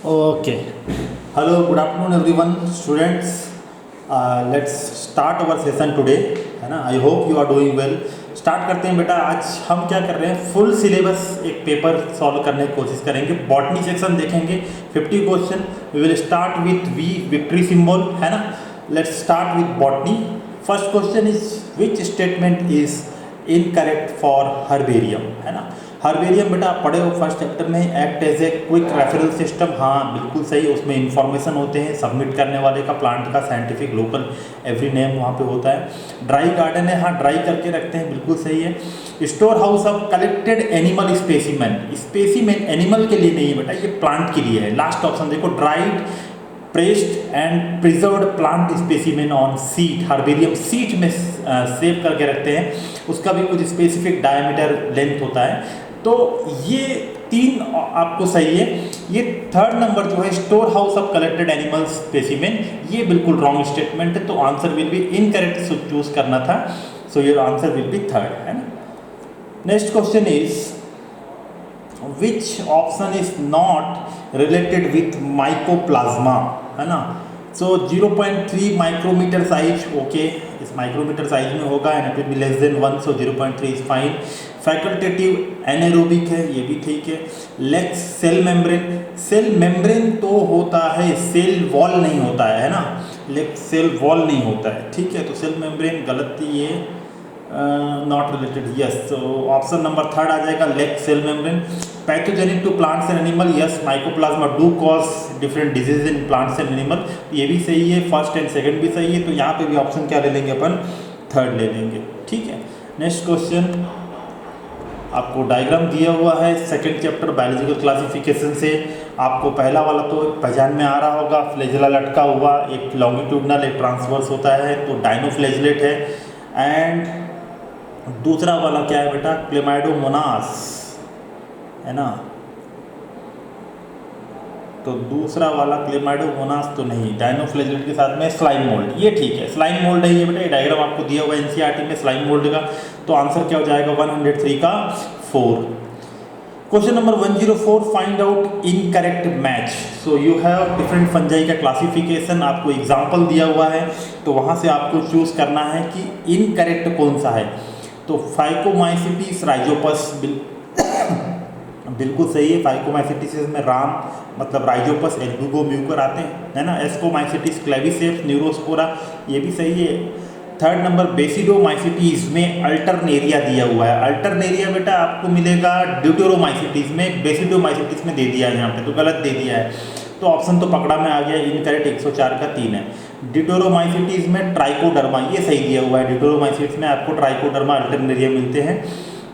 Okay, hello, good afternoon everyone, students. Let's start our session today, है ना। I hope you are doing well. Start करते हैं बेटा। आज हम क्या कर रहे हैं, फुल सिलेबस एक पेपर सॉल्व करने की कोशिश करेंगे। बॉटनी सेक्शन देखेंगे, 50 question. We will start with V victory symbol, है ना। Let's start with botany. First question is which statement is incorrect for herbarium, है ना। हर्बेरियम बेटा आप पढ़े हो फर्स्ट चैप्टर में, act as a quick referral system. हाँ बिल्कुल सही, उसमें इंफॉर्मेशन होते हैं सबमिट करने वाले का, प्लांट का साइंटिफिक लोकल एवरी नेम वहाँ पे होता है। ड्राई गार्डन है, हाँ ड्राई करके रखते हैं, बिल्कुल सही है। Store house of collected animal specimen, specimen animal के लिए नहीं है बेटा, ये प्लांट के लिए है। लास्ट ऑप्शन देखो, dried pressed and preserved plant specimen on seat, herbarium seat में सेव करके रखते हैं, उसका भी कुछ स्पेसिफिक डायमीटर लेंथ होता है। तो ये तीन आपको सही है। ये थर्ड नंबर जो है, store house of collected animal specimen, ये बिल्कुल रॉन्ग स्टेटमेंट है, तो answer will be incorrect choose करना था। So your answer will be third, है ना। Next question is which option is not related with mycoplasma, है ना। सो 0.3 माइक्रोमीटर साइज, ओके, इस माइक्रोमीटर साइज में होगा and it will be less than 1, so 0.3 is fine. Facultative anaerobic है, ये भी ठीक है। Lacks cell membrane, cell membrane तो होता है, सेल वॉल नहीं होता है ना। लेक्स सेल वॉल नहीं होता है, ठीक है। तो सेल मेम्ब्रेन गलत ही है, not related, yes. So option number third आ जाएगा, lacks cell membrane. Pathogenic to plants and animal, yes. Mycoplasma do cause different disease in plants and animal, ये भी सही है। फर्स्ट एंड सेकंड भी सही है, तो यहाँ पे भी ऑप्शन क्या ले लेंगे अपन, थर्ड ले लेंगे, ठीक है। नेक्स्ट क्वेश्चन, आपको डायग्राम दिया हुआ है सेकंड चैप्टर बायोलॉजिकल क्लासिफिकेशन से। आपको पहला वाला तो पहचान में आ रहा होगा, फ्लैजेला लटका हुआ, एक लॉन्गिट्यूडनल एक ट्रांसवर्स होता है, तो डायनोफ्लैजिलेट है। एंड दूसरा वाला क्या है बेटा, क्लेमाइडोमोनास, है ना। तो दूसरा वाला क्लेमाइडोमोनास तो नहीं, डायनोफ्लैजिलेट के साथ में स्लाइम मोल्ड, ये ठीक है। स्लाइम मोल्ड है ये बेटा, ये डायग्राम आपको दिया हुआ है एनसीईआरटी में स्लाइम मोल्ड का। तो आंसर क्या हो जाएगा, 103 का 4। Question number 104, find out incorrect match. So you have different fungi का क्लासिफिकेशन, आपको एग्जाम्पल दिया हुआ है, तो वहाँ से आपको चूज करना है कि इनकरेक्ट कौन सा है। तो फाइकोमाइसिटिस राइजोपस बिल्कुल सही है। फाइकोमाइसिटिस में राम मतलब राइजोपस एल्बुगो म्यूकर आते हैं, है ना। एस्कोमाइसिटिस क्लेविसेप्स न्यूरोस्पोरा, ये भी सही है। थर्ड नंबर बेसिडोमाइसिटिस में अल्टरनेरिया दिया हुआ है। अल्टरनेरिया बेटा आपको मिलेगा ड्यूटेरोमाइसिटिस में, बेसिडोमाइसिटिस में दे दिया है यहाँ पे, तो गलत दे दिया है, तो ऑप्शन तो पकड़ा में आ गया, इनकरेक्ट 104 का 3 है। ड्यूटेरोमाइसिटिस में ट्राइकोडर्मा, ये सही दिया हुआ है। ड्यूटेरोमाइसिटिस में आपको ट्राइकोडर्मा अल्टरनेरिया मिलते हैं,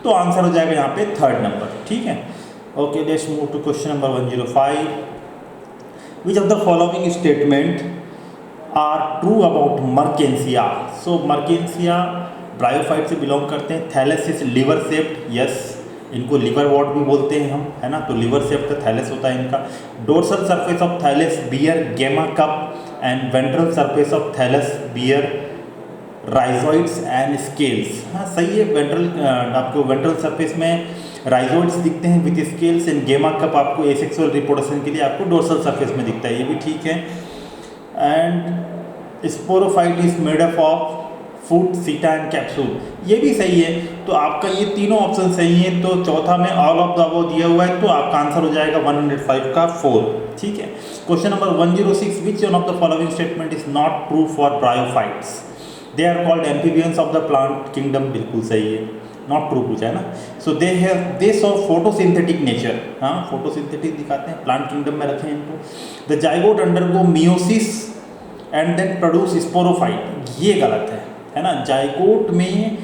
तो आंसर हो जाएगा यहाँ पे थर्ड नंबर, ठीक है। Okay, let's move to question number 105। Which of the following statement are true about marchantia. So marchantia bryophyte से बिलोंग करते हैं। Thallus is liver shaped, yes, इनको लिवर वॉर्ड भी बोलते हैं हम, है ना। तो लिवर शेप का थैलेस होता है इनका। Dorsal surface of thallus bear gemma cup and ventral surface of thallus bear rhizoids and scales, हाँ सही है। वेंट्रल आपको वेंट्रल सरफेस में राइजोइड्स दिखते हैं विथ स्केल्स, एंड गेमा कप आपको एसेक्सुअल रिप्रोडक्शन के लिए आपको डोर्सल सरफेस में दिखता है, ये भी ठीक है। And sporophyte is made up of foot, seta and capsule, ये भी सही है। तो आपका ये तीनों ऑप्शन सही है, तो चौथा में ऑल ऑफ द अबव दिया हुआ है, तो आपका आंसर हो जाएगा 105 का 4, ठीक है। Question number 106, which one of the following statement is not true for bryophytes. They are called amphibians of the plant kingdom, बिल्कुल सही है, नॉट ट्रू पूछा है ना। So they show photosynthetic nature, हाँ फोटोसिंथेटिक दिखाते हैं, प्लांट किंगडम में रखें इनको। The zygote undergo meiosis and then produce sporophyte, ये गलत है ना। जाइगोट में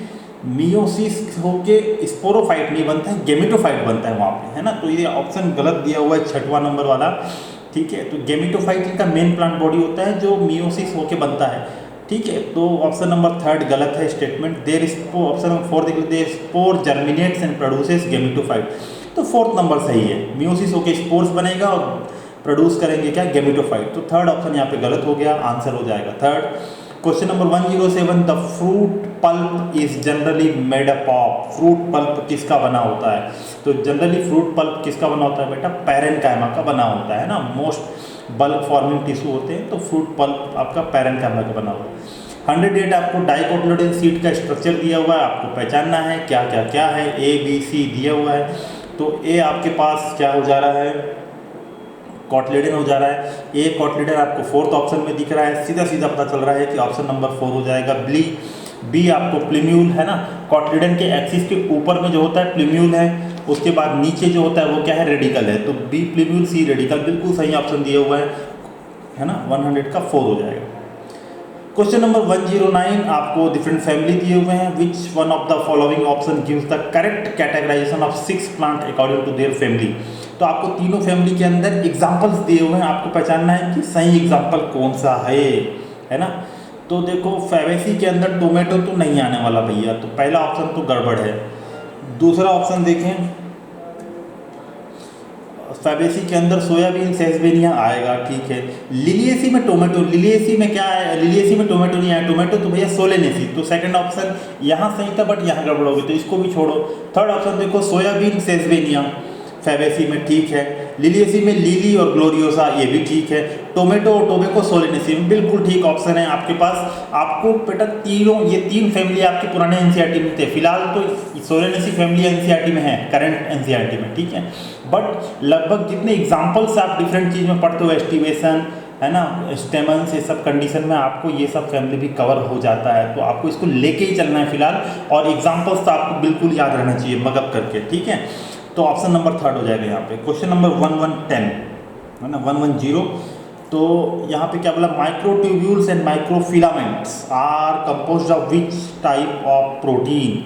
मियोसिस होके स्पोरोफाइट नहीं बनता है, गेमिटोफाइट बनता है वहाँ पे, है ना। तो ये ऑप्शन गलत दिया हुआ है, छठवां नंबर वाला, ठीक है। तो गेमिटोफाइट इनका मेन प्लांट बॉडी होता है जो मियोसिस होके बनता है, ठीक है। तो ऑप्शन नंबर थर्ड गलत है स्टेटमेंट। देर ऑप्शन नंबर फोर्थ देख लेते हैं, spore germinates and produces gametophyte, तो फोर्थ नंबर सही है। मियोसिस होके स्पोर्स बनेगा और प्रोड्यूस करेंगे क्या, गेमिटोफाइट, तो थर्ड ऑप्शन यहाँ पे गलत हो गया, आंसर हो जाएगा third. Question number 107, the fruit pulp is generally made up of. Fruit pulp किसका बना होता है? तो जनरली फ्रूट पल्प किसका बना होता है बेटा? पैरेन्काइमा का बना होता है ना। मोस्ट बल्क फॉर्मिंग टिश्यू होते हैं, तो फ्रूट पल्प आपका पैरेन्काइमा का बना हुआ है। 108 आपको डाइकोटिलेडोन सीड का स्ट्रक्चर दिया हुआ है, आपको पहचानना है क्या क्या क्या है। ए बी सी दिया हुआ है, तो ए आपके पास क्या हो जा रहा है? कॉटिलेडन हो जा रहा है। ए कॉटिलेडन आपको फोर्थ ऑप्शन में दिख रहा है, सीधा सीधा पता चल रहा है कि ऑप्शन नंबर 4 हो जाएगा। बी आपको प्लीम्यूल है ना। कॉटिलेडन के एक्सिस के ऊपर में जो होता है प्लीम्यूल है, उसके बाद नीचे जो होता है वो क्या है? रेडिकल है। तो बी प्लीम्यूल, सी रेडिकल, बिल्कुल सही ऑप्शन दिया हुआ है ना। 100 का 4 हो जाएगा। क्वेश्चन नंबर 109 आपको डिफरेंट फैमिली दिए हुए हैं। Which one of the following option gives the correct categorization of 6 plant according to their family. तो आपको तीनों फैमिली के अंदर एग्जाम्पल्स दिए हुए हैं, आपको पहचानना है कि सही एग्जाम्पल कौन सा है ना। तो देखो फैबेसी के अंदर टोमेटो तो नहीं आने वाला भैया, तो पहला ऑप्शन तो गड़बड़ है। दूसरा ऑप्शन देखें, फैबेसी के अंदर सोयाबीन सेसबेनिया आएगा, ठीक है। लिलिएसी में टोमेटो, लिलिएसी में क्या है? लिलिएसी में टोमेटो नहीं आया, टोमेटो तो भैया सोलेनेसी। तो सेकंड ऑप्शन यहाँ सही था, बट यहाँ गड़बड़ होगी, तो इसको भी छोड़ो। थर्ड ऑप्शन देखो, सोयाबीन सेसबेनिया फैबेसी में ठीक है। लिलिएसी में लिली और ग्लोरियोसा, ये भी ठीक है। टोमेटो और टोबैको सोलेनेसी में बिल्कुल ठीक ऑप्शन है आपके पास। आपको बेटा ये तीन फैमिली आपके पुराने एनसीईआरटी में थे। फिलहाल तो सोलेनेसी फैमिली एनसीईआरटी में है, करंट एनसीईआरटी में, ठीक है। बट लगभग जितने एग्जाम्पल्स आप डिफरेंट चीज़ में पढ़ते हो, एस्टिवेशन है ना, स्टेमन्स, ये सब कंडीशन में आपको ये सब फैमिली भी कवर हो जाता है। तो आपको इसको लेके ही चलना है फिलहाल, और एग्जाम्पल्स तो आपको बिल्कुल याद रहना चाहिए मगअप करके, ठीक है। तो ऑप्शन नंबर 3 हो जाएगा यहाँ पे। क्वेश्चन नंबर 1110 है ना, 110। तो यहाँ पे क्या बोला? Microtubules and microfilaments are composed of which type of protein.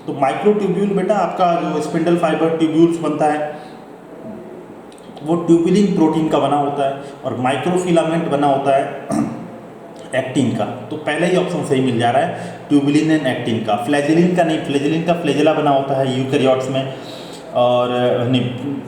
तो माइक्रोट्यूब्यूल बेटा आपका जो स्पिंडल फाइबर ट्यूब्यूल्स बनता है वो ट्यूबुलिन प्रोटीन का बना होता है, और माइक्रोफिलामेंट बना होता है एक्टिन का। तो पहले ही ऑप्शन सही मिल जा रहा है, ट्यूबुलिन एंड एक्टिन का। फ्लैजिलिन का नहीं, फ्लैजिलिन का फ्लैजिला बना होता है यूकैरियोट्स में, और नहीं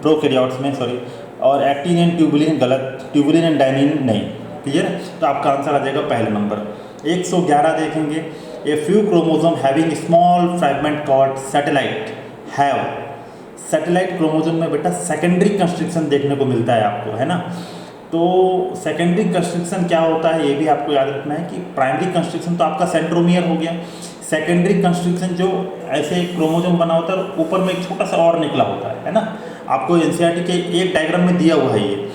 प्रोकैरियोट्स में, सॉरी। और एक्टिन एंड ट्यूबुलिन गलत, ट्यूबुलिन एंड डाइनिन नहीं, क्लियर है। तो आपका आंसर आ जाएगा पहला नंबर। 111 देखेंगे, a few chromosome having small fragment called satellite have. Satellite chromosome में बेटा सेकेंडरी कंस्ट्रक्शन देखने को मिलता है आपको, है ना। तो सेकेंडरी कंस्ट्रक्शन क्या होता है ये भी आपको याद रखना है कि प्राइमरी कंस्ट्रक्शन तो आपका सेंट्रोमियर हो गया। सेकेंडरी कंस्ट्रक्शन जो ऐसे क्रोमोसोम बना होता है, ऊपर में एक छोटा सा और निकला होता है ना। आपको एनसीईआरटी के एक डायग्राम में दिया हुआ है ये,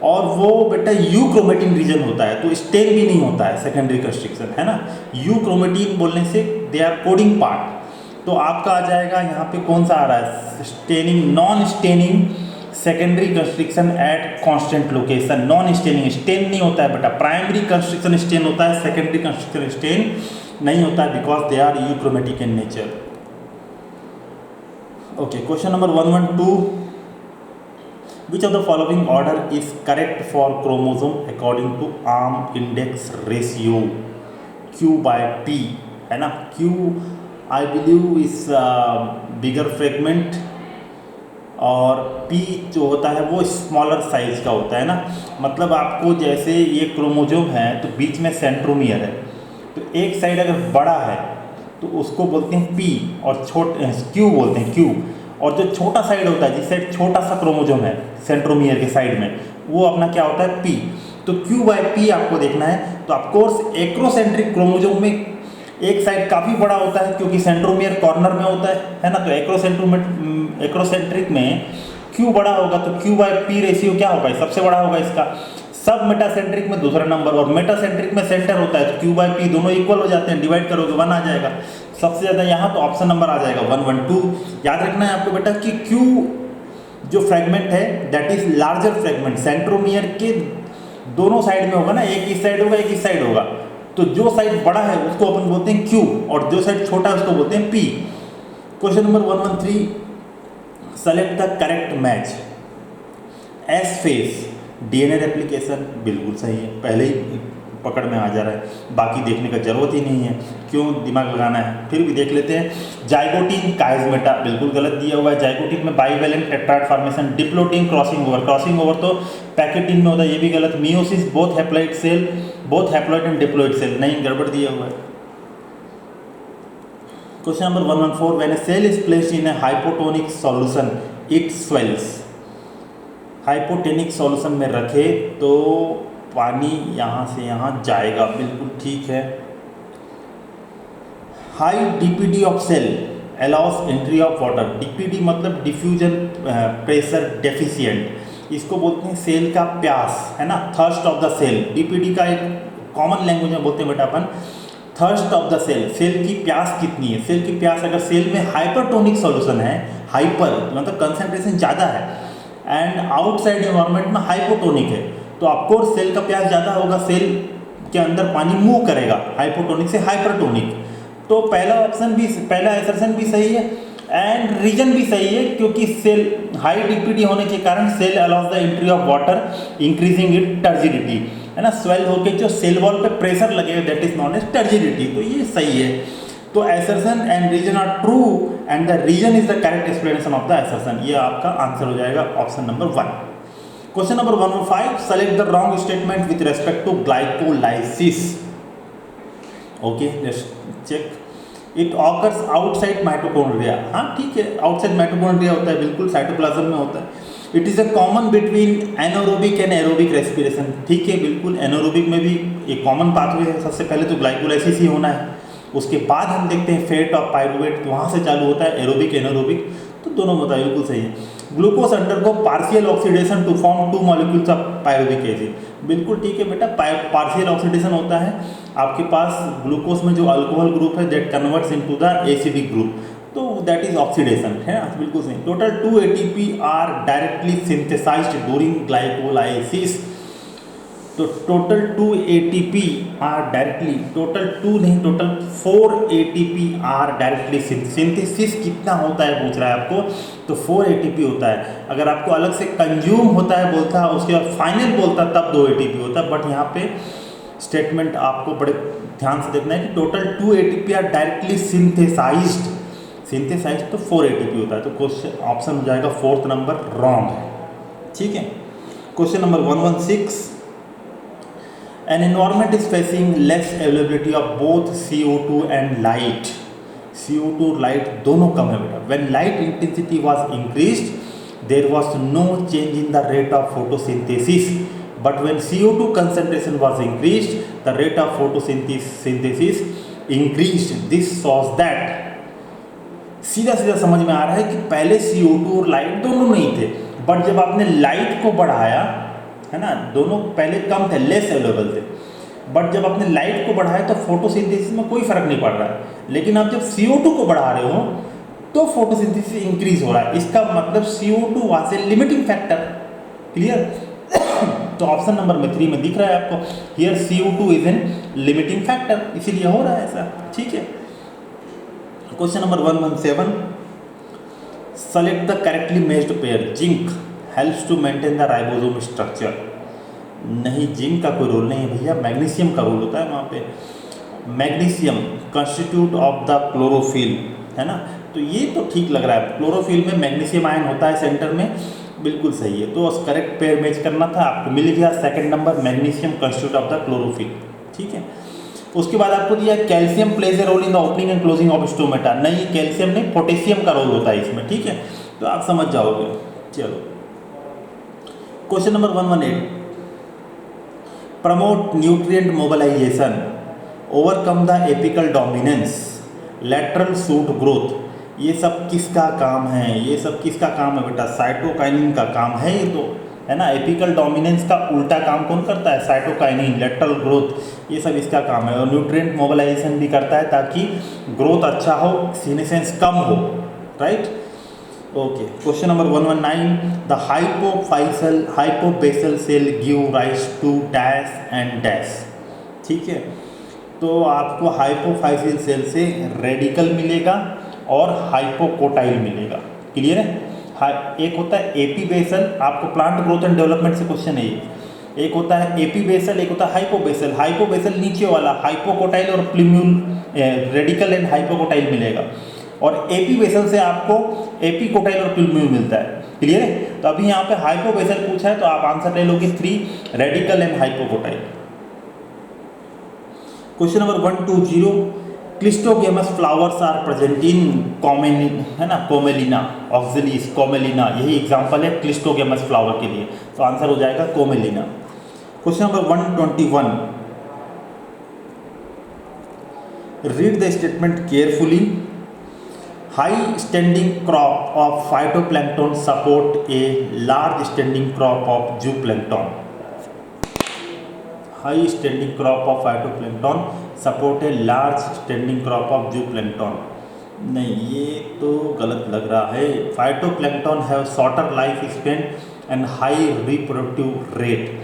और वो बेटा यू क्रोमेटिन रीजन होता है, तो स्टेन भी नहीं होता है सेकेंडरी कंस्ट्रक्शन, है ना। यू क्रोमेटिन बोलने से दे आर कोडिंग पार्ट। तो आपका आ जाएगा यहाँ पे कौन सा आ रहा है? Staining, non staining secondary construction at constant location. Non staining, stain नहीं होता है बेटा। प्राइमरी कंस्ट्रक्शन स्टेन होता है, सेकेंडरी कंस्ट्रक्शन स्टेन नहीं होता है, because they are euchromatic in nature. Okay, question number 112, which of the following order is correct for chromosome according to arm index ratio Q/P, है ना। Q I believe is bigger fragment, और P जो होता है वो smaller size का होता है ना। मतलब आपको जैसे ये क्रोमोसोम है तो बीच में सेंट्रोमियर है, तो एक साइड अगर बड़ा है तो उसको बोलते हैं P, और Q बोलते हैं Q। और जो छोटा साइड होता है, जिस साइड छोटा सा क्रोमोसोम है सेंट्रोमियर के साइड में, वो अपना क्या होता है? P। तो Q/P आपको देखना है। तो ऑफकोर्स एक्रोसेंट्रिक क्रोमोसोम में एक साइड काफ़ी बड़ा होता है क्योंकि सेंट्रोमियर कॉर्नर में होता है ना। तो एक्रोसेंट्रिक में Q बड़ा होगा, तो Q/P रेशियो क्या होगा? सबसे बड़ा होगा इसका। सब मेटासेंट्रिक में दूसरा नंबर, और मेटासेंट्रिक में सेंटर होता है, तो Q/P दोनों इक्वल हो जाते हैं, डिवाइड करोगे 1 आ जाएगा। सबसे ज़्यादा यहाँ तो ऑप्शन नंबर आ जाएगा 112। याद रखना है आपको बेटा कि Q जो फ्रेगमेंट है that is larger fragment, centromere के दोनों साइड में होगा ना, एक इस साइड होगा, एक इस साइड होगा। तो जो साइड बड़ा है उसको अपन बोलते हैं Q, और जो साइड छोटा है उसको बोलते हैं P। Question number 113, select the correct match. S phase DNA replication बिल्कुल सही है, पहले ही पकड़ में आ जा रहा है, बाकी देखने का जरूरत ही नहीं है, क्यों दिमाग लगाना है। फिर भी देख लेते हैं। जाइगोटीन काइजमेटा बिल्कुल गलत दिया हुआ है। जाइगोटीन में bivalent tetrad formation. Diplotene crossing over, crossing over तो पैकेटिन में होता है, ये भी गलत। Meiosis both haploid cell, both haploid and diploid cell, नहीं, गड़बड़ दिया हुआ है। Question number 114, when a cell is placed in a hypotonic solution it swells. Hypotonic solution में रखे तो पानी यहाँ से यहाँ जाएगा, बिल्कुल ठीक है। High DPD of cell allows entry of water. DPD मतलब डिफ्यूजन प्रेशर डेफिशिएंट, इसको बोलते हैं सेल का प्यास, है ना, thirst of the cell. DPD का एक कॉमन लैंग्वेज में बोलते हैं बेटा अपन, thirst of the cell, cell की प्यास कितनी है। सेल की प्यास अगर सेल में हाइपरटोनिक सॉल्यूशन है, हाइपर मतलब कंसंट्रेशन ज़्यादा है, एंड आउटसाइड एनवायरनमेंट में हाइपोटोनिक है, तो ऑफकोर्स सेल का प्यास ज़्यादा होगा, सेल के अंदर पानी मूव करेगा हाइपोटोनिक से हाइपरटोनिक। तो पहला ऑप्शन भी, पहला असर्शन भी सही है एंड रीजन भी सही है, क्योंकि सेल हाई डीपीडी होने के कारण cell allows the entry of water increasing it turgidity, है ना, स्वेल होके जो सेल वॉल पे प्रेशर लगेगा that is known as turgidity. तो ये सही है। तो assertion and reason are true and the reason is the correct explanation of the assertion. ये आपका आंसर हो जाएगा option number 1। Question number 115, select the wrong statement with respect to glycolysis. Okay, let's check. It occurs outside mitochondria, हाँ ठीक है, outside mitochondria होता है, बिल्कुल साइटोप्लाज्म में होता है। It is a common between anaerobic and aerobic respiration, ठीक है, बिल्कुल एनारोबिक में भी एक कॉमन पाथवे है। सबसे पहले तो ग्लाइकोलाइसिस ही होना है, उसके बाद हम देखते हैं फेट ऑफ पायरुवेट, तो वहाँ से चालू होता है एरोबिक एनारोबिक, तो दोनों बताइए, बिल्कुल सही है। Glucose undergo partial oxidation to form 2 molecules of pyruvic acid, बिल्कुल ठीक है बेटा, पार्शियल ऑक्सीडेशन होता है आपके पास ग्लूकोज में जो अल्कोहल ग्रुप है that converts into the acidic group, तो दैट इज ऑक्सीडेशन, है ना, बिल्कुल सही। Total 2 ATP are directly synthesized during glycolysis. तो total 2 ATP are directly, total 2 नहीं, total 4 ATP are directly synthesis कितना होता है पूछ रहा है आपको, तो 4 ATP होता है। अगर आपको अलग से कंज्यूम होता है बोलता है, उसके बाद फाइनल बोलता है तब 2 ATP होता है, बट यहाँ पे स्टेटमेंट आपको बड़े ध्यान से देखना है कि total 2 ATP are directly synthesized तो 4 ATP होता है। तो क्वेश्चन ऑप्शन हो जाएगा 4th नंबर रॉन्ग है, ठीक है। Question number 116, an environment is facing less availability of both CO2 and light. CO2 और लाइट दोनों कम है बेटा। When light intensity was increased there was no change in the rate of photosynthesis, but when CO2 concentration was increased the rate of photosynthesis increased. This shows that, सीधा सीधा समझ में आ रहा है कि पहले CO2 और लाइट दोनों नहीं थे, बट जब आपने लाइट को बढ़ाया, है ना, दोनों पहले कम थे, लेस अवेलेबल थे, बट जब आपने लाइट को बढ़ाया तो फोटोसिंथेसिस में कोई फर्क नहीं पड़ रहा है। लेकिन आप जब CO2 को बढ़ा रहे हो तो फोटोसिंथेसिस इंक्रीज हो रहा है, इसका मतलब CO2 was a limiting factor. Clear? तो ऑप्शन नंबर में 3 में दिख रहा है आपको, here CO2 is an limiting factor, इसीलिए हो रहा है ऐसा, ठीक है। Question number 117, select the correctly matched pair. Zinc helps to maintain the ribosome structure. नहीं, जिंक का कोई रोल नहीं है भैया, मैग्नीशियम का रोल होता है वहाँ पे। Magnesium constitute of the chlorophyll, है ना, तो ये तो ठीक लग रहा है, क्लोरोफिल में मैग्नीशियम आयन होता है सेंटर में, बिल्कुल सही है। तो करेक्ट पेयर मैच करना था, आपको मिल गया 2nd number, magnesium constitute of the chlorophyll, ठीक है। उसके बाद आपको दिया calcium plays a role in the opening and closing of stomata. नहीं, कैल्शियम नहीं, पोटेशियम का रोल होता है इसमें, ठीक है, तो आप समझ जाओगे। चलो question number 118, promote nutrient mobilization, overcome the apical dominance, lateral shoot growth. ये सब किसका काम है? ये सब किसका काम है बेटा? साइटोकाइनिन का काम है ये तो, है ना। एपिकल डोमिनेंस का उल्टा काम कौन करता है? साइटोकाइनिन, लैटरल ग्रोथ, ये सब इसका काम है। और न्यूट्रिएंट मोबिलाइजेशन भी करता है ताकि ग्रोथ अच्छा हो, सीनेसेंस कम हो, right. Okay, question number 119, the hypobasal cell give rise to dash and dash, ठीक है। तो आपको हाइपोफाइसिल सेल से रेडिकल मिलेगा और हाइपोकोटाइल मिलेगा, क्लियर है। एक होता है एपीबेसल, आपको प्लांट ग्रोथ एंड डेवलपमेंट से क्वेश्चन है ये। एक होता है एपीबेसल, एक होता है हाइपोबेसल। हाइपोबेसल नीचे वाला, हाइपोकोटाइल और प्लूम्यूल, रेडिकल एंड हाइपोकोटाइल मिलेगा। और एपीबेसल से आपको एपीकोटाइल और प्लूम्यूल मिलता है। क्लियर है। तो अभी यहाँ पे हाइपोबेसल पूछा है तो आप आंसर ले लोगे 3 radicle and hypocotyl. Question number 120 cleistogamous flowers are present in Commelina, है ना, कोमेलिना ऑक्सिलिस कोमेलिना, यही एग्जांपल है क्लिस्टोगेमस फ्लावर के लिए, तो आंसर हो जाएगा Commelina. Question number 121 read the statement carefully. High standing crop of phytoplankton support a large standing crop of zooplankton. High standing crop of phytoplankton support a large standing crop of zooplankton. नहीं, ये तो गलत लग रहा है। Phytoplankton have shorter life span and high reproductive rate.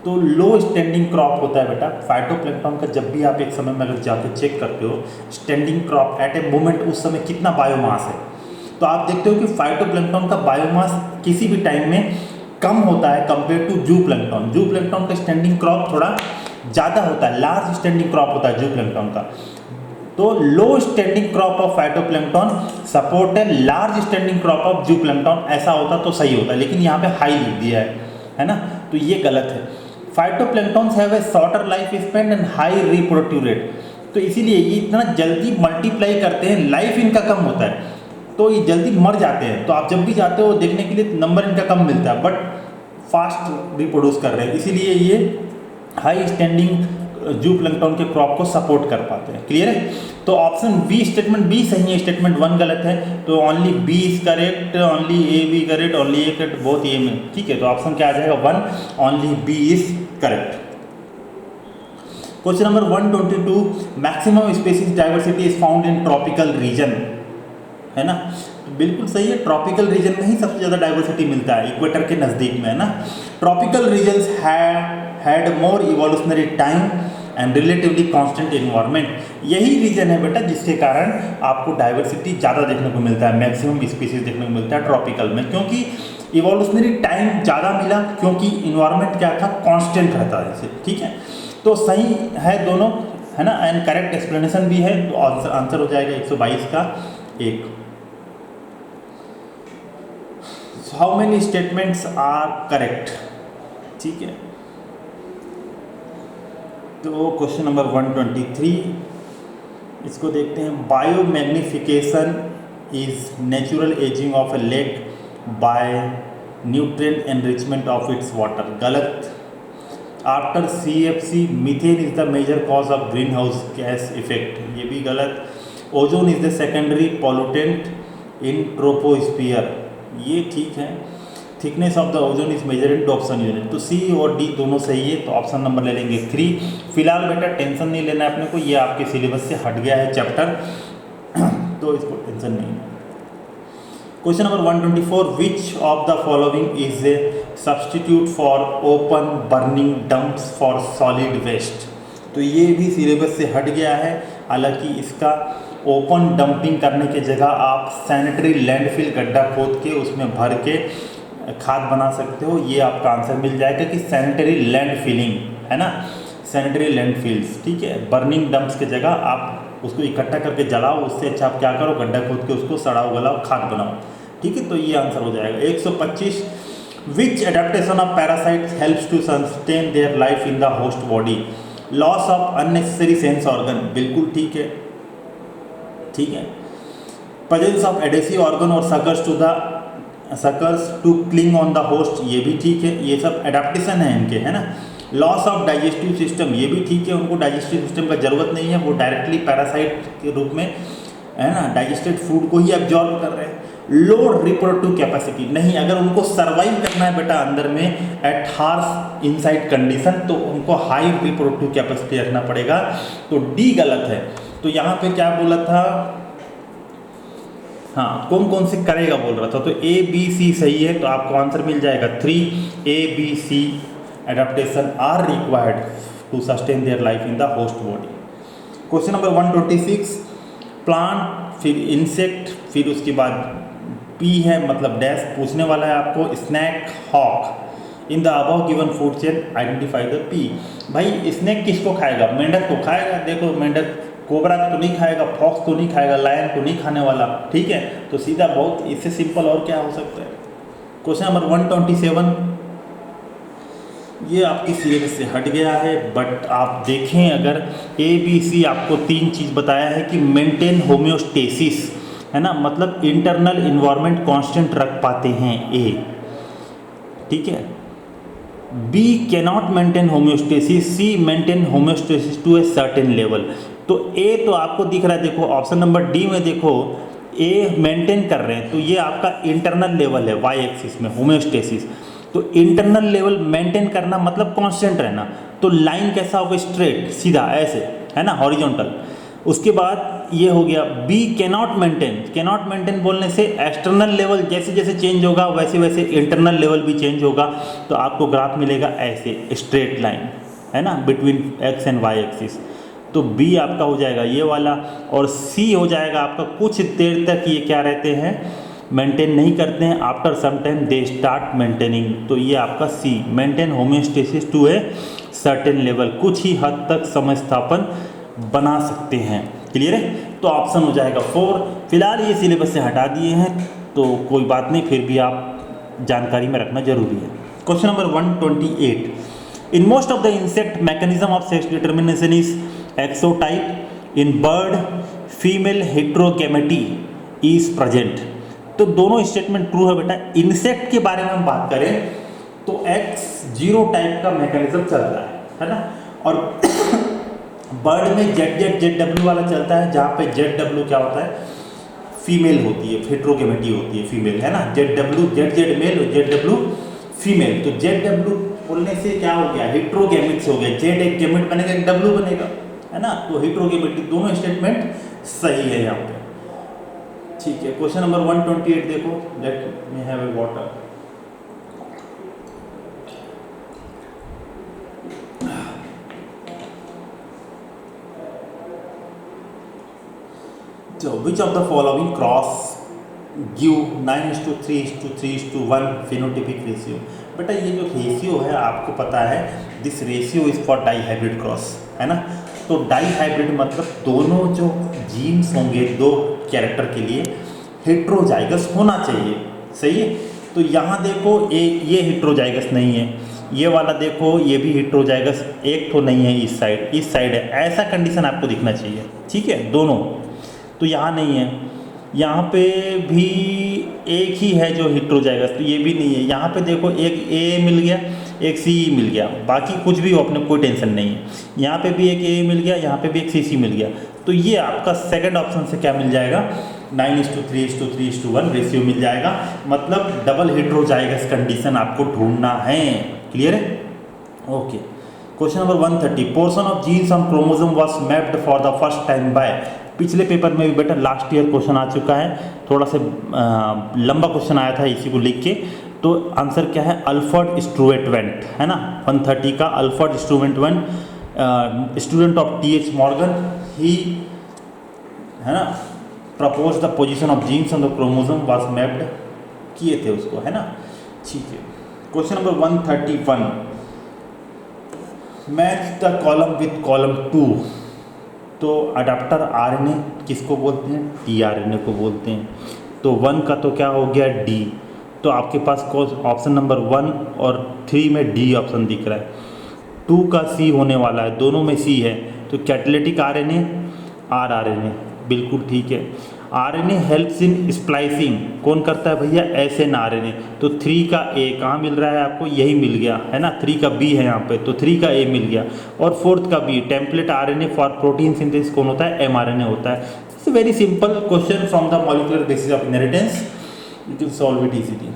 तो low standing crop होता है बेटा फाइटोप्लैंक्टन का। जब भी आप एक समय में अगर जाके चेक करते हो standing crop at a moment, उस समय कितना बायोमास है, तो आप देखते हो कि फाइटोप्लैंक्टन का बायोमास किसी भी टाइम में कम होता है कंपेयर टू जूप्लैंक्टन। जूप्लैंक्टन का स्टैंडिंग क्रॉप थोड़ा ज़्यादा होता है, लार्ज स्टैंडिंग क्रॉप होता है जूप्लैंक्टन का। तो low standing crop of phytoplankton support a large standing crop of zooplankton, ऐसा होता तो सही होता, लेकिन यहाँ पे हाई लिख दिया है ना, तो ये गलत है। Phytoplanktons have a shorter life span and high reproductive rate, तो इसीलिए ये इतना जल्दी मल्टीप्लाई करते हैं, लाइफ इनका कम होता है, तो ये जल्दी मर जाते हैं। तो आप जब भी जाते हो देखने के लिए नंबर इनका कम मिलता है, बट फास्ट रिप्रोड्यूस कर रहे हैं, इसीलिए ये हाई स्टैंडिंग जूप्लैंक्टन के क्रॉप को सपोर्ट कर पाते हैं। क्लियर है। तो ऑप्शन बी स्टेटमेंट बी सही है, स्टेटमेंट 1 गलत है। तो only B is correct, only A B correct, only A correct, both A में ठीक है। तो ऑप्शन क्या आ जाएगा 1, only B is correct. Question number 122 maximum species diversity is found in tropical region, है ना, तो बिल्कुल सही है। ट्रॉपिकल रीजन में ही सबसे ज़्यादा डाइवर्सिटी मिलता है, इक्वेटर के नज़दीक में, है ना। Tropical regions had more evolutionary time and relatively constant environment. यही रीजन है बेटा जिसके कारण आपको डाइवर्सिटी ज़्यादा देखने को मिलता है, मैक्सिमम स्पीसीज देखने को मिलता है ट्रॉपिकल में, क्योंकि इवोल्यूशनरी टाइम ज़्यादा मिला, क्योंकि इन्वायरमेंट क्या था, कांस्टेंट रहता है इसे, ठीक है। तो सही है दोनों, है ना, एंड करेक्ट एक्सप्लेनेशन भी है। तो आंसर हो जाएगा 122 का 1। How many statements are correct, ठीक है। तो क्वेश्चन नंबर 123 इसको देखते हैं। Biomagnification is natural ageing of a lake by nutrient enrichment of its water, गलत। After CFC methane is the major cause of green house gas effect, ये भी गलत। Ozone is the secondary pollutant in troposphere, ये ठीक है। Thickness of the ozone is major in option unit, तो C और D दोनों सही है। तो ऑप्शन नंबर ले लेंगे 3। फिलहाल बेटा टेंशन नहीं लेना है अपने को, ये आपके सिलेबस से हट गया है चैप्टर, तो इसको टेंशन नहीं। Question number 124 which of the following is a substitute for open burning dumps for solid waste, तो ये भी सिलेबस से हट गया है। हालांकि इसका ओपन डंपिंग करने की जगह आप सैनिटरी लैंडफिल गड्ढा खोद के उसमें भर के खाद बना सकते हो, ये आपका आंसर मिल जाएगा कि सैनिटरी लैंडफिलिंग, है ना, सैनिटरी लैंडफिल्स, ठीक है। बर्निंग डंप्स की जगह आप उसको इकट्ठा करके जलाओ, उससे अच्छा आप क्या करो, गड्ढा खोद के उसको सड़ाओ गलाओ खाद बनाओ, ठीक है। तो ये आंसर हो जाएगा 125। Which adaptation of parasites helps to sustain their life in the host body, loss of unnecessary sense organ, बिल्कुल ठीक है, ठीक है। प्रेजेंस ऑफ एडेसिव ऑर्गन और suckers to cling on the host, ये भी ठीक है। ये सब एडेप्टेशन है इनके, है ना। लॉस ऑफ डाइजेस्टिव सिस्टम, ये भी ठीक है, उनको डाइजेस्टिव सिस्टम का जरूरत नहीं है, वो डायरेक्टली पैरासाइट के रूप में, है ना, डाइजेस्टेड फूड को ही एब्जॉर्ब कर रहे हैं। लो रिप्रोडक्टिव कैपेसिटी, नहीं, अगर उनको सर्वाइव करना है बेटा अंदर में एट हार्श इनसाइड कंडीशन, तो उनको हाई रिप्रोडक्टिव कैपेसिटी रखना पड़ेगा, तो डी गलत है। तो यहाँ पे क्या बोला था, हाँ, कौन कौन से करेगा बोल रहा था, तो ए बी सी सही है, तो आपको आंसर मिल जाएगा 3 A B C adaptation are required to sustain their life in the host body. Question number 126 plant, फिर इंसेक्ट, फिर उसके बाद पी है मतलब डैश पूछने वाला है आपको। Snake hawk in the above given food chain identify the P. भाई स्नैक किसको खाएगा, मेंढक को खाएगा, देखो मेंढक कोबरा तो नहीं खाएगा, फॉक्स तो नहीं खाएगा, लायन तो नहीं खाने वाला, ठीक है। तो सीधा बहुत इससे सिंपल और क्या हो सकता है, क्वेश्चन नंबर 127, ये आपकी सिलेबस से हट गया है, बट आप देखें अगर ABC आपको 3 चीज़ बताया है कि मेंटेन होम्योस्टेसिस, है ना, मतलब इंटरनल इन्वायरमेंट कांस्टेंट रख पाते हैं A, ठीक है। B cannot maintain homeostasis, C maintain homeostasis to a certain level. तो A तो आपको दिख रहा है, देखो ऑप्शन नंबर D में देखो A मेंटेन कर रहे हैं, तो ये आपका इंटरनल लेवल है y एक्सिस में होम्योस्टेसिस। तो इंटरनल लेवल मेंटेन करना मतलब कांस्टेंट रहना, तो लाइन कैसा होगा, स्ट्रेट सीधा ऐसे, है ना, हॉरिजॉन्टल। उसके बाद ये हो गया B cannot maintain, cannot maintain बोलने से एक्सटर्नल लेवल जैसे जैसे चेंज होगा वैसे वैसे इंटरनल लेवल भी चेंज होगा, तो आपको ग्राफ मिलेगा ऐसे स्ट्रेट लाइन, है ना, between x and y axis. तो B आपका हो जाएगा ये वाला, और C हो जाएगा आपका कुछ देर तक ये क्या रहते हैं, मेंटेन नहीं करते हैं, after some time they start maintaining. तो ये आपका C maintain homeostasis to a certain level, कुछ ही हद तक समस्थापन बना सकते हैं। क्लियर है, तो ऑप्शन हो जाएगा 4। फिलहाल ये सिलेबस से हटा दिए हैं तो कोई बात नहीं, फिर भी आप जानकारी में रखना जरूरी है। Question number 128, in most of the insect mechanism of sex determination is XO type, in bird female heterogamety is present. तो दोनों स्टेटमेंट ट्रू है बेटा। इंसेक्ट के बारे में हम बात करें तो X0 टाइप का मैकेनिज्म चल रहा है ना, और बर्ड में ZW वाला चलता है, जहाँ पे ZW क्या होता है, फीमेल होती है, हेट्रोगैमेटी होती है, फीमेल, है ना, ZZ मेल और ZW फीमेल। तो ZW बोलने से क्या हो गया, हेट्रोगैमिट्स हो गया, Z एक गैमेट बनेगा, एक W बनेगा, है ना, तो हेट्रोगैमेटी, दोनों स्टेटमेंट सही है यहाँ पे, ठीक है। क्वेश्चन नंबर 128 देखो, let me have a water. So which of the following cross give 9:3:3:1 phenotypic ratio? बेटा ये जो रेशियो है आपको पता है, this ratio is for dihybrid cross, है ना। तो डाई हाइब्रिड मतलब दोनों जो जीन्स होंगे दो कैरेक्टर के लिए हेट्रोजाइगस होना चाहिए, सही है। तो यहाँ देखो ये हेट्रोजाइगस नहीं है, ये वाला देखो ये भी हेट्रोजाइगस एक तो नहीं है, इस साइड है, ऐसा कंडीशन आपको दिखना चाहिए, ठीक है, दोनों। तो यहाँ नहीं है, यहाँ पे भी एक ही है जो हेट्रोजाइगस, तो ये भी नहीं है। यहाँ पे देखो एक A मिल गया, एक C मिल गया, बाकी कुछ भी अपने कोई टेंशन नहीं है। यहाँ पे भी एक A मिल गया, यहाँ पे भी एक C मिल गया। तो ये आपका सेकंड ऑप्शन से क्या मिल जाएगा, 9:3:3:1 रेशियो मिल जाएगा, मतलब डबल हेट्रोजाइगस कंडीशन आपको ढूंढना है। क्लियर है, okay. Question number 130, portion of genes on chromosome was mapped for the first time by. पिछले पेपर में भी बेटा लास्ट ईयर क्वेश्चन आ चुका है, थोड़ा सा लंबा क्वेश्चन आया था इसी को लिख के। तो आंसर क्या है, अल्फ्रेड स्टुअर्ट, है ना, 130 का Alfred Stuart, student of TH Morgan, he, है ना, propose the position of genes on the chromosome was mapped, किए थे उसको, है ना, ठीक है। Question number 131, match the column with column 2। तो अडाप्टर RNA किसको बोलते हैं, tRNA को बोलते हैं। तो 1 का तो क्या हो गया D, तो आपके पास ऑप्शन नंबर 1 और 3 में D ऑप्शन दिख रहा है। 2 का C होने वाला है, दोनों में C है, तो कैटालिटिक RNA, rRNA, बिल्कुल ठीक है। RNA हेल्प्स इन स्प्लाइसिंग, कौन करता है भैया, SNRNA। तो 3 का A कहाँ मिल रहा है आपको, यही मिल गया, है ना, 3 का B है यहाँ पे, तो 3 का A मिल गया। और 4th का B, template RNA for protein synthesis कौन होता है, mRNA होता है। It's very simple question from the molecular basis of inheritance, you can solve it easily.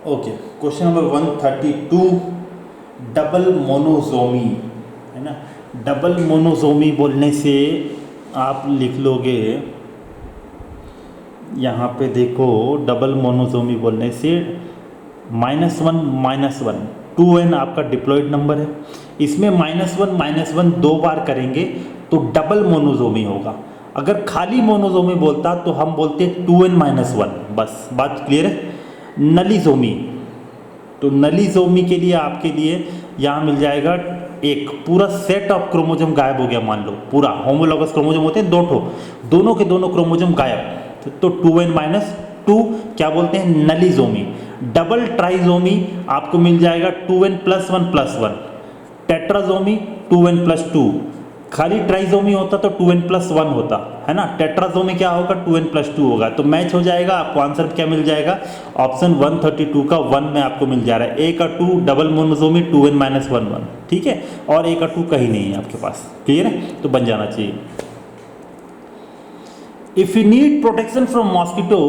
Okay, question number 132, double monosomy, है ना। डबल मोनोजोमी बोलने से आप लिख लोगे, यहाँ पे देखो, डबल मोनोजोमी बोलने से -1 2n आपका डिप्लॉयड नंबर है, इसमें -1 2 बार करेंगे तो डबल मोनोजोमी होगा। अगर खाली मोनोजोमी बोलता तो हम बोलते 2n-1, बस बात क्लियर है। नलीजोमी, तो नलीजोमी के लिए आपके लिए यहाँ मिल जाएगा एक पूरा सेट ऑफ क्रोमोजोम गायब हो गया, मान लो पूरा होमोलॉगस क्रोमोजोम होते हैं 2 ठो, दोनों के दोनों क्रोमोजोम गायब, तो 2n-2 2 क्या बोलते हैं, नलीजोमी। डबल ट्राइजोमी आपको मिल जाएगा 2n+1+1। टेट्राजोमी 2n+2। खाली ट्राइजोमी होता तो 2n+1 होता है ना, टेट्राजोमी क्या होगा, 2n+2 होगा। तो मैच हो जाएगा, आपको आंसर क्या मिल जाएगा, ऑप्शन 132 का 1 में आपको मिल जा रहा है। ए का 2 डबल मोनोजोमी 2n-1 ठीक है, और ए का 2 कहीं नहीं है आपके पास, क्लियर है, तो बन जाना चाहिए। If you need protection from mosquito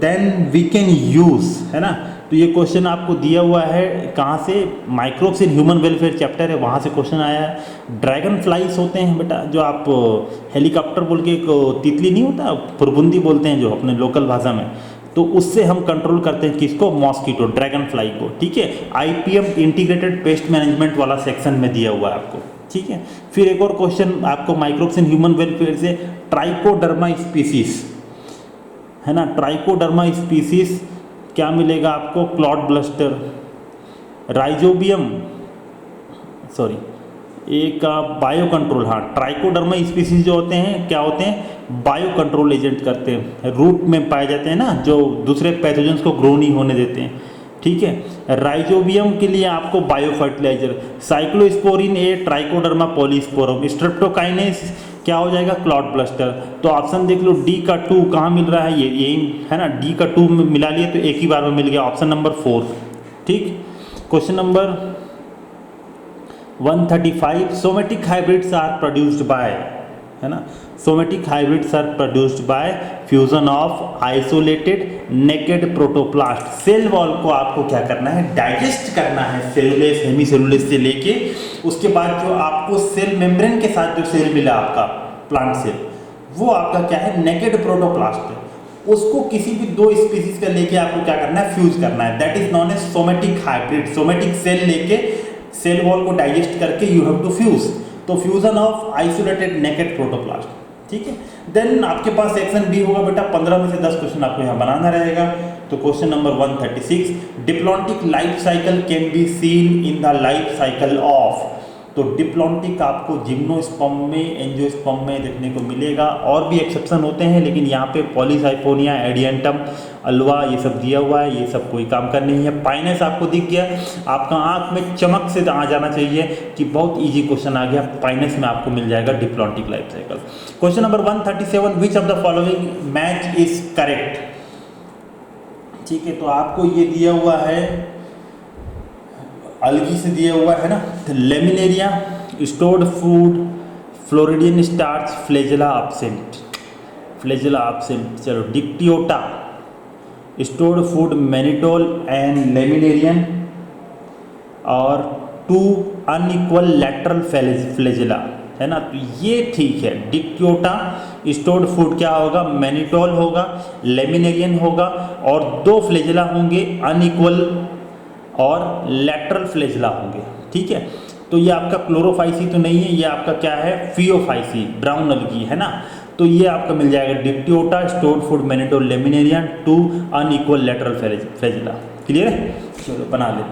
then we can use, है ना। तो ये क्वेश्चन आपको दिया हुआ है कहाँ से, microbes in human welfare chapter है, वहाँ से क्वेश्चन आया है। ड्रैगन फ्लाइज होते हैं बेटा, जो आप हेलीकॉप्टर बोल के एक तितली नहीं होता, फुरबुंदी बोलते हैं जो अपने लोकल भाषा में, तो उससे हम कंट्रोल करते हैं किसको, मॉस्किटो, ड्रैगन फ्लाई को, ठीक है। IPM इंटीग्रेटेड पेस्ट मैनेजमेंट वाला सेक्शन में दिया हुआ है आपको, ठीक है। फिर एक और क्वेश्चन आपको माइक्रोब्स इन ह्यूमन वेलफेयर से, ट्राइकोडर्मा स्पीसीज, है ना, ट्राइकोडर्मा स्पीसीज क्या मिलेगा आपको, क्लॉड ब्लस्टर, राइजोबियम, सॉरी एक बायो कंट्रोल, हाँ ट्राइकोडर्मा स्पीसीज जो होते हैं क्या होते हैं, बायो कंट्रोल एजेंट करते हैं, रूट में पाए जाते हैं ना, जो दूसरे पैथोजेंस को ग्रो नहीं होने देते हैं, ठीक है। राइजोबियम के लिए आपको बायो फर्टिलाइजर, साइक्लोस्पोरिन ए ट्राइकोडर्मा पॉलीस्पोरम, स्ट्रेप्टोकाइनेस क्या हो जाएगा, क्लॉड ब्लस्टर। तो ऑप्शन देख लो, डी का 2 कहाँ मिल रहा है, ये यही है ना, डी का 2 मिला लिए तो एक ही बार में मिल गया, ऑप्शन नंबर 4, ठीक। Question number 135, somatic hybrids are produced by, है ना, somatic hybrids are produced by fusion of isolated naked protoplast. Cell wall को आपको क्या करना है, डाइजेस्ट करना है, सेलुलेस हेमीसेलुलेस से लेके उसके बाद जो आपको सेल मेम्ब्रेन के साथ जो सेल मिला आपका प्लांट सेल, वो आपका क्या है, नेकेड प्रोटोप्लास्ट है। उसको किसी भी 2 स्पीसीज का लेके आपको क्या करना है, फ्यूज करना है, that is known as somatic hybrid. Somatic cell लेके सेल वॉल को डाइजेस्ट करके यू हैव टू फ्यूज, तो fusion of isolated naked protoplast, ठीक है। देन आपके पास सेक्शन बी होगा बेटा, 15 में से 10 क्वेश्चन आपको यहाँ बनाना रहेगा। तो question number 136, diplontic life cycle can be seen in the life cycle of. तो डिप्लॉन्टिक आपको जिम्नोस्पर्म में, एंजियोस्पर्म में देखने को मिलेगा, और भी एक्सेप्शन होते हैं, लेकिन यहाँ पे पॉलीसाइफोनिया, एडियंटम, अल्वा, ये सब दिया हुआ है, ये सब कोई काम का नहीं है। पाइनस आपको दिख गया, आपका आंख में चमक से आ जाना चाहिए कि बहुत इजी क्वेश्चन आ गया, पाइनस में आपको मिल जाएगा diplontic life cycle. Question number 137, which of the following match is correct, ठीक है। तो आपको ये दिया हुआ है, अलगी से दिया हुआ है ना, Laminaria, stored food, floridean starch, flagella absent, flagella absent. चलो Dictyota, stored food, mannitol and laminarin, और 2 अनइक्वल लैटरल फ्लेजेला, है ना। तो ये ठीक है, डिक्टियोटा, स्टोर्ड फूड क्या होगा, मैनिटोल होगा, लेमिनेरियन होगा, और 2 फ्लेजेला होंगे, अनइक्वल और लैटरल फ्लेजला होंगे, ठीक है। तो ये आपका क्लोरोफाइसी तो नहीं है, ये आपका क्या है, फियोफाइसी, ब्राउन अलगी, है ना। तो ये आपका मिल जाएगा Dictyota, stored food, mannitol, laminarin, 2 unequal lateral flagella, clear है। चलो बना ले।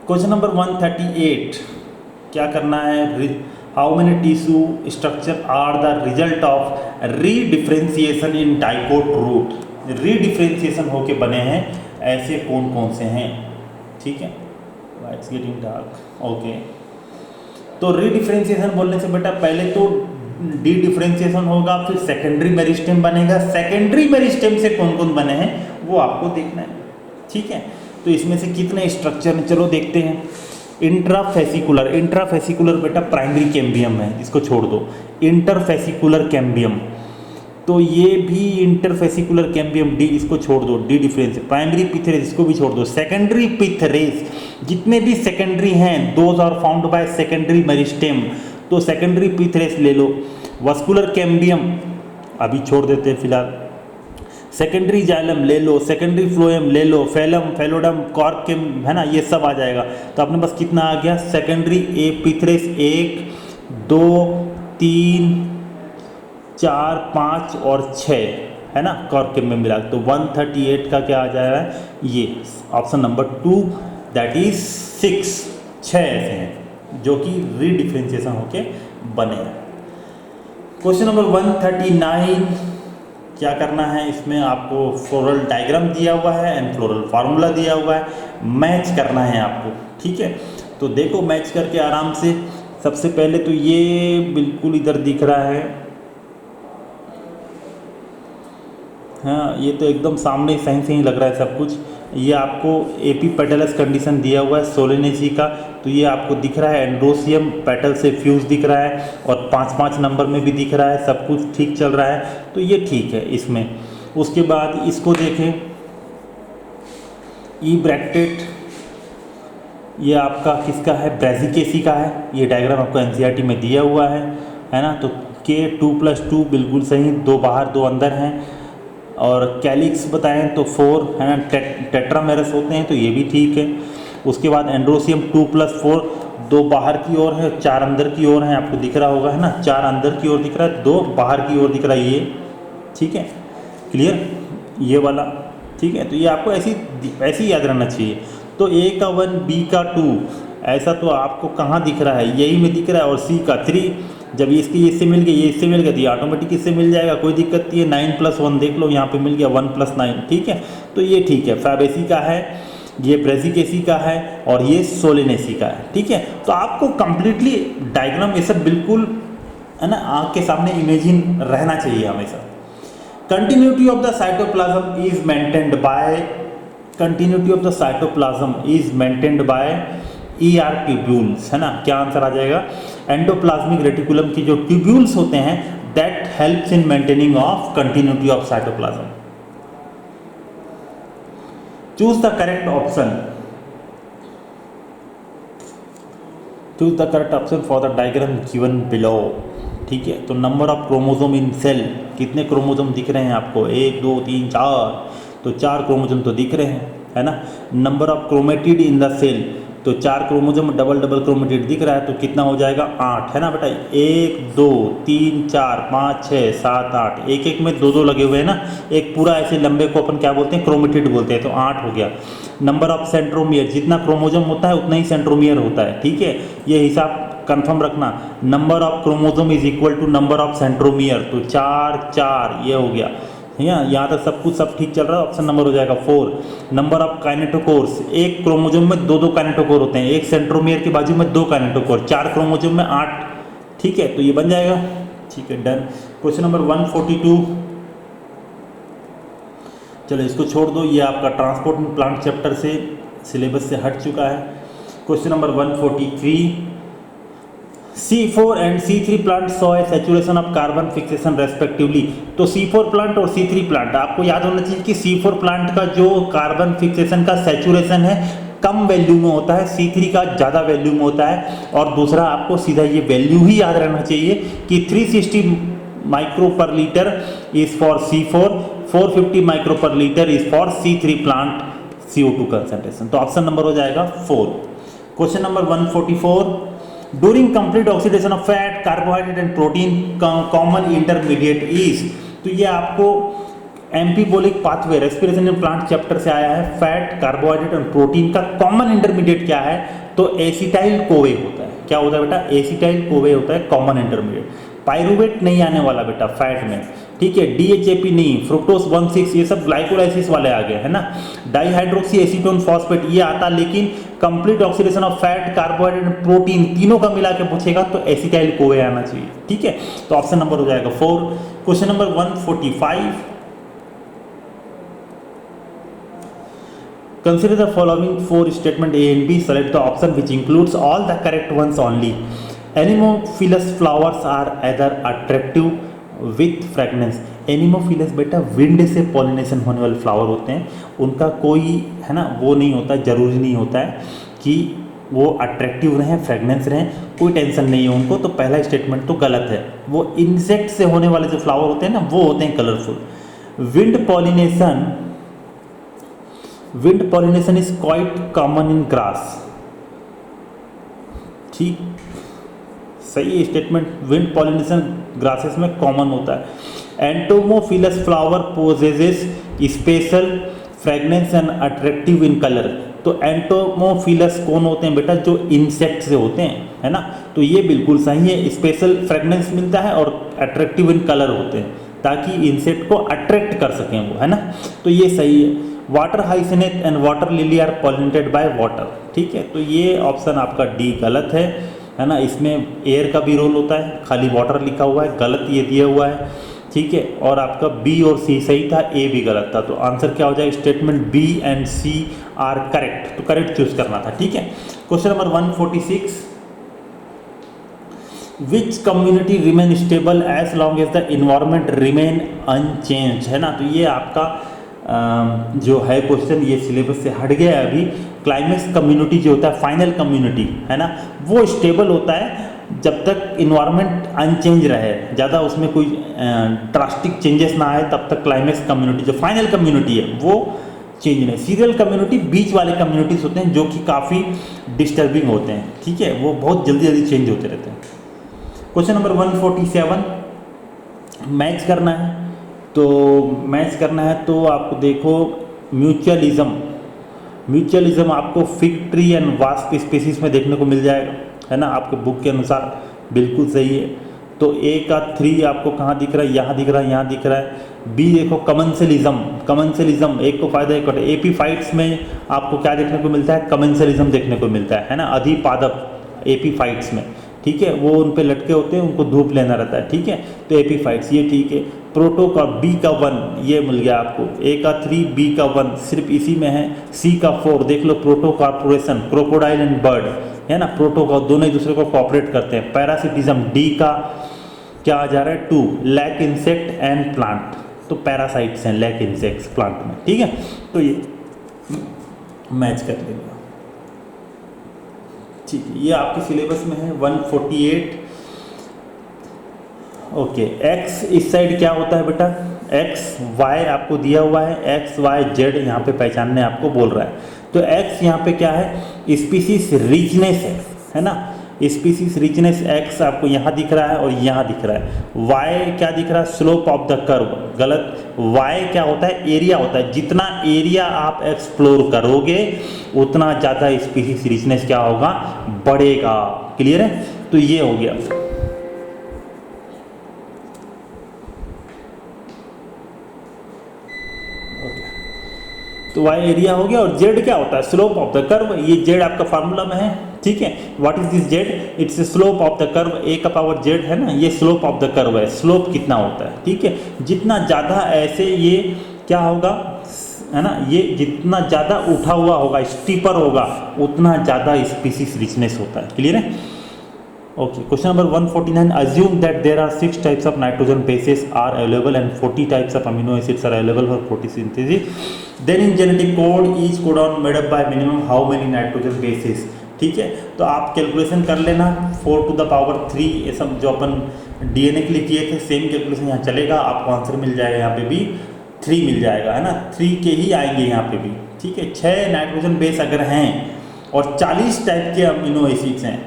क्वेश्चन नंबर 138, क्या करना है, how many tissue structure are the result of redifferentiation in dicot root. Redifferentiation होके बने हैं ऐसे कौन कौन से हैं, ठीक है। It's getting dark, okay. तो रीडिफ्रेंसिएशन बोलने से बेटा पहले तो डी डिफ्रेंसिएशन होगा, फिर सेकेंडरी मेरिस्टेम बनेगा। सेकेंडरी मेरिस्टेम से कौन कौन बने हैं वो आपको देखना है, ठीक है। तो इसमें से कितने स्ट्रक्चर हैं, चलो देखते हैं। इंट्राफेसिकुलर, इंट्राफेसिकुलर बेटा प्राइमरी कैम्बियम है, इसको छोड़ दो। इंटरफेसिकुलर कैम्बियम, तो ये भी इंटरफेसिकुलर कैम्बियम, डी, इसको छोड़ दो, डी डिफरेंस। प्राइमरी पिथरेस, इसको भी छोड़ दो। सेकेंडरी पिथरेस, जितने भी सेकेंडरी हैं those are found by secondary meristem, तो सेकेंडरी पिथरेस ले लो। वस्कुलर कैम्बियम अभी छोड़ देते हैं फिलहाल। सेकेंडरी जाइलम ले लो, सेकेंडरी फ्लोएम ले लो, फेलम, फेलोडम, कॉर्केम, है ना, ये सब आ जाएगा। तो अपने पास कितना आ गया, सेकेंडरी ए पिथरेस 1 2 3 4 5 और 6, है ना, कॉर्केम में मिला। तो 138 का क्या आ जाएगा, ये ऑप्शन नंबर 2, दैट इज 6 ऐसे हैं जो कि रीडिफ्रेंसिएशन होके बने हैं। क्वेश्चन नंबर 139, क्या करना है इसमें, आपको फ्लोरल डायग्राम दिया हुआ है एंड फ्लोरल फार्मूला दिया हुआ है, मैच करना है आपको, ठीक है। तो देखो मैच करके आराम से। सबसे पहले तो ये बिल्कुल इधर दिख रहा है, हाँ ये तो एकदम सामने सही सही लग रहा है सब कुछ। ये आपको एपी पेटलस कंडीशन दिया हुआ है सोलेनेसी का, तो ये आपको दिख रहा है एंड्रोसियम पेटल से फ्यूज दिख रहा है और 5-5 नंबर में भी दिख रहा है, सब कुछ ठीक चल रहा है, तो ये ठीक है इसमें। उसके बाद इसको देखें, ई ब्रैकेट ये आपका किसका है, ब्रेजिकेसी का है। ये डायग्राम आपको एनसीईआरटी में दिया हुआ है ना। तो के 2+2 बिल्कुल सही, 2 बाहर 2 अंदर हैं। और कैलिक्स बताएं तो 4 है ना, टेट्रामेरस होते हैं, तो ये भी ठीक है। उसके बाद एंड्रोसियम 2+4, 2 बाहर की ओर है, 4 अंदर की ओर है, आपको दिख रहा होगा है ना, 4 अंदर की ओर दिख रहा है, 2 बाहर की ओर दिख रहा है, ये ठीक है, क्लियर, ये वाला ठीक है। तो ये आपको ऐसी याद रहना चाहिए। तो ए का 1, बी का 2, ऐसा तो आपको कहाँ दिख रहा है, यही में दिख रहा है, और सी का 3, जब इसके इससे मिल गया, ये इससे मिल गया, तो ये ऑटोमेटिक इससे मिल जाएगा, कोई दिक्कत नहीं है। 9+1 देख लो, यहाँ पे मिल गया 1+9, ठीक है। तो ये ठीक है, फैबेसी का है, ये ब्रेजिकेसी का है, और ये सोलेनेसी का है, ठीक है। तो आपको कंप्लीटली डायग्राम ये सब बिल्कुल है ना आँख के सामने इमेजिन रहना चाहिए हमेशा। Continuity of the cytoplasm is maintained by, continuity of the cytoplasm is maintained by ER tubules, है ना। क्या आंसर आ जाएगा, एंडोप्लाज्मिक रेटिकुलम की जो ट्यूब्यूल्स होते हैं, that helps in maintaining of continuity of cytoplasm. Choose the correct option, choose the correct option for the diagram given below, ठीक है। तो number of chromosome in cell, कितने क्रोमोसोम दिख रहे हैं आपको, 1 2 3 4, तो 4 क्रोमोसोम तो दिख रहे हैं, है ना। Number of chromatid in the cell, तो 4 क्रोमोसोम डबल क्रोमेटिड दिख रहा है, तो कितना हो जाएगा, 8, है ना बेटा। 1 2 3 4 5 6 7 8, एक एक में 2 2 लगे हुए हैं ना, एक पूरा ऐसे लंबे को अपन क्या बोलते हैं, क्रोमेटिड बोलते हैं, तो 8 हो गया। नंबर ऑफ सेंट्रोमियर, जितना क्रोमोसोम होता है उतना ही सेंट्रोमियर होता है, ठीक है, ये हिसाब कंफर्म रखना। Number of chromosome is equal to number of centromere, तो 4 4 ये हो गया, यहाँ तक सब ठीक चल रहा है, ऑप्शन नंबर हो जाएगा 4। नंबर ऑफ काइनेटोकोर्स, एक क्रोमोसोम में 2 2 काइनेटोकोर होते हैं, एक सेंट्रोमियर के बाजू में 2 काइनेटोकोर, 4 क्रोमोसोम में 8, ठीक है, तो ये बन जाएगा, ठीक है, डन। क्वेश्चन नंबर 142, चलो इसको छोड़ दो, ये आपका ट्रांसपोर्ट एंड प्लांट चैप्टर से सिलेबस से हट चुका है। Question number 143, C4 and C3 plant saw a saturation of carbon fixation respectively. तो C4 प्लांट और C3 प्लांट, आपको याद होना चाहिए कि C4 प्लांट का जो कार्बन फिक्सेशन का सैचुरेशन है कम वैल्यू में होता है, C3 का ज़्यादा वैल्यू में होता है। और दूसरा आपको सीधा ये वैल्यू ही याद रहना चाहिए कि 360 micro per litre is for C4, 450 micro per litre is for C3 plant CO2 concentration. तो ऑप्शन नंबर हो जाएगा 4। Question number 144, During complete oxidation of fat, carbohydrate and protein, common intermediate is, तो ये आपको एम्फीबोलिक pathway respiration in plant chapter से आया है। Fat, carbohydrate और प्रोटीन का कॉमन इंटरमीडिएट क्या है, तो एसिटाइल कोवे होता है। क्या होता है बेटा, एसिटाइल कोवे होता है कॉमन इंटरमीडिएट। पायरुवेट नहीं आने वाला बेटा फैट में, ठीक है, DHAP नहीं, फ्रुक्टोज 1,6 ये सब ग्लाइकोलाइसिस वाले आ गए, है ना। डाइहाइड्रोक्सी एसीटोन फॉस्फेट ये आता, लेकिन complete oxidation of fat, carbohydrate, protein तीनों का मिला के पूछेगा तो एसिटाइल कोवे आना चाहिए, ठीक है। तो ऑप्शन नंबर हो जाएगा 4। Question number 145, consider the following 4 statement A and B, select the option which includes all the correct ones only. Anemophilous flowers are either attractive with fragrance. Anemophilous बेटा विंड से pollination होने वाले flower होते हैं, उनका कोई है ना वो नहीं होता, जरूरी नहीं होता है कि वो अट्रैक्टिव रहें, फ्रेगनेंस रहें, कोई टेंशन नहीं है उनको। तो पहला स्टेटमेंट तो गलत है। वो इंसेक्ट से होने वाले जो फ्लावर होते हैं ना वो होते हैं colourful. Wind pollination is quite common in grass, ठीक, सही स्टेटमेंट, विंड पॉलिनेशन ग्रासेस में कॉमन होता है। Entomophilous flower possesses special fragrance and attractive in colour, तो एंटोमोफिलस कौन होते हैं बेटा, जो इंसेक्ट से होते हैं, है ना। तो ये बिल्कुल सही है, स्पेशल फ्रेगनेंस मिलता है और अट्रैक्टिव इन कलर होते हैं ताकि इंसेक्ट को अट्रैक्ट कर सकें वो, है ना। तो ये सही है। Water hyacinth and water lily are pollinated by water, ठीक है। तो ये ऑप्शन आपका डी गलत है ना। इसमें एयर का भी रोल होता है, खाली वाटर लिखा हुआ है, गलत ये दिया हुआ है, ठीक है। और आपका बी और सी सही था, ए भी गलत था। तो आंसर क्या हो जाएगा, statement B and C are correct. तो करेक्ट चूज करना था, ठीक है। Question number 146, which community remain stable as long as the environment remain unchanged, है ना। तो ये आपका जो है क्वेश्चन, ये सिलेबस से हट गया है अभी। क्लाइमेक्स कम्युनिटी जो होता है, फाइनल कम्युनिटी, है ना, वो स्टेबल होता है जब तक इन्वायरमेंट अनचेंज रहे, ज़्यादा उसमें कोई ड्रास्टिक चेंजेस ना आए, तब तक क्लाइमेक्स कम्युनिटी जो फाइनल कम्युनिटी है वो चेंज नहीं। सीरियल कम्युनिटी बीच वाले कम्युनिटीज होते हैं जो कि काफ़ी डिस्टर्बिंग होते हैं, ठीक है, वो बहुत जल्दी जल्दी चेंज होते रहते हैं। क्वेश्चन नंबर 147, मैच करना है। तो मैच करना है तो आपको देखो, म्यूचुअलिज्म आपको fig tree and wasp species में देखने को मिल जाएगा, है ना, आपके बुक के अनुसार बिल्कुल सही है। तो ए का 3 आपको कहाँ दिख रहा है, यहाँ दिख रहा है, यहाँ दिख रहा है। बी देखो कमेंसलिज्म, एक को फायदा एक को। एपीफाइट्स में आपको क्या देखने को मिलता है, कमेंसलिज्म देखने को मिलता है ना, अधिपादप एपीफाइट्स में, ठीक है, वो उन पे लटके होते हैं, उनको धूप लेना रहता है, ठीक है। तो एपीफाइट्स ये ठीक है। प्रोटो का बी का 1 ये मिल गया आपको, ए का 3 बी का 1 सिर्फ इसी में है। सी का 4 देख लो, proto cooperation, crocodile and bird, है ना, प्रोटो का दोनों एक दूसरे को कॉपरेट करते हैं। पैरासिटिज्म डी का क्या आ जा रहा है 2, लैक इंसेक्ट एंड प्लांट, तो पैरासाइट्स हैं लैक इंसेक्ट्स प्लांट में, ठीक है। तो ये मैच कर लेंगे, ठीक है। ये आपके सिलेबस में है 148। ओके, एक्स इस साइड क्या होता है बेटा, एक्स वाई आपको दिया हुआ है, एक्स वाई जेड यहाँ पे पहचानने आपको बोल रहा है। तो एक्स यहाँ पे क्या है, स्पीसीज रिचनेस है ना, स्पीसीज रिचनेस एक्स आपको यहाँ दिख रहा है और यहाँ दिख रहा है। वाई क्या दिख रहा है, स्लोप ऑफ द कर्व, गलत। वाई क्या होता है, एरिया होता है, जितना एरिया आप एक्सप्लोर करोगे उतना ज़्यादा स्पीसीज रिचनेस क्या होगा, बढ़ेगा। क्लियर है, तो ये हो गया। तो वाई एरिया हो गया, और जेड क्या होता है, स्लोप ऑफ द कर्व। ये जेड आपका फार्मूला में है, ठीक है। What is this Z, it's slope of the curve, A का पावर जेड है ना, ये स्लोप ऑफ द कर्व है, स्लोप कितना होता है, ठीक है। जितना ज़्यादा ऐसे ये क्या होगा, है ना, ये जितना ज़्यादा उठा हुआ होगा, स्टीपर होगा, उतना ज़्यादा स्पीसीज रिचनेस होता है। क्लियर है, okay. Question number 149, assume that there are 6 types of nitrogen bases are available and 40 types of amino acids are available for photosynthesis. Then in genetic code each codon made up by minimum how many nitrogen bases, ठीक है। तो आप calculation कर लेना, 4 to the power 3, ये सब जो अपन DNA के लिए किए थे सेम कैलकुलेशन यहाँ चलेगा, आपको आंसर मिल जाएगा, यहाँ पे भी 3 मिल जाएगा, है ना, 3 के ही आएंगे यहाँ पे भी, ठीक है। 6 नाइट्रोजन बेस अगर हैं और 40 टाइप के अमीनो एसिड्स हैं,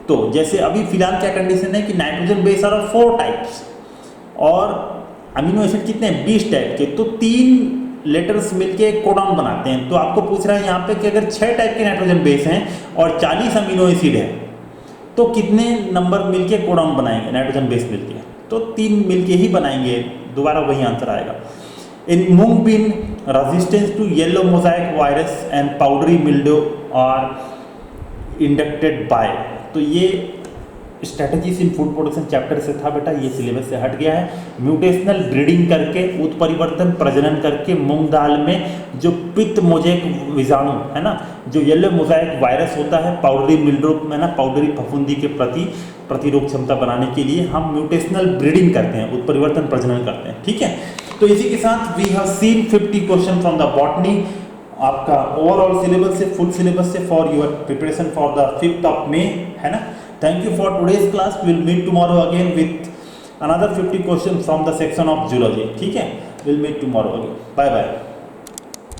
तो जैसे अभी फिलहाल क्या कंडीशन है कि नाइट्रोजन बेस आर 4 टाइप्स और अमीनो एसिड कितने हैं, 20 टाइप के, तो 3 लेटर्स मिलके एक कोडॉन बनाते हैं। तो आपको पूछ रहा है यहाँ पे कि अगर 6 टाइप के नाइट्रोजन बेस हैं और 40 अमीनो एसिड है, तो कितने नंबर मिलके कोडॉन बनाएंगे, नाइट्रोजन बेस मिलके, तो 3 मिलके ही बनाएंगे, दोबारा वही आंसर आएगा। In mung bean resistance to yellow mosaic virus and powdery mildew are inducted by, तो ये strategies in food production chapter से था बेटा, ये सिलेबस से हट गया है। म्यूटेशनल ब्रीडिंग करके, उत्परिवर्तन प्रजनन करके मूंग दाल में जो पित्त मोजेक विजाणु है ना, जो येलो मोजाइक वायरस होता है, पाउडरी मिल्ड्यू में ना, पाउडरी फफूंदी के प्रति प्रतिरोध क्षमता बनाने के लिए हम म्यूटेशनल ब्रीडिंग करते हैं, उत्परिवर्तन प्रजनन करते हैं, ठीक है। तो इसी के साथ we have seen 50 question from the botany, आपका ओवरऑल सिलेबस से, फुल सिलेबस से, for your preparation for the 5th of May, है ना। Thank you for today's class, will meet tomorrow again with another 50 question from the section of zoology, ठीक है। Will meet tomorrow again, bye bye.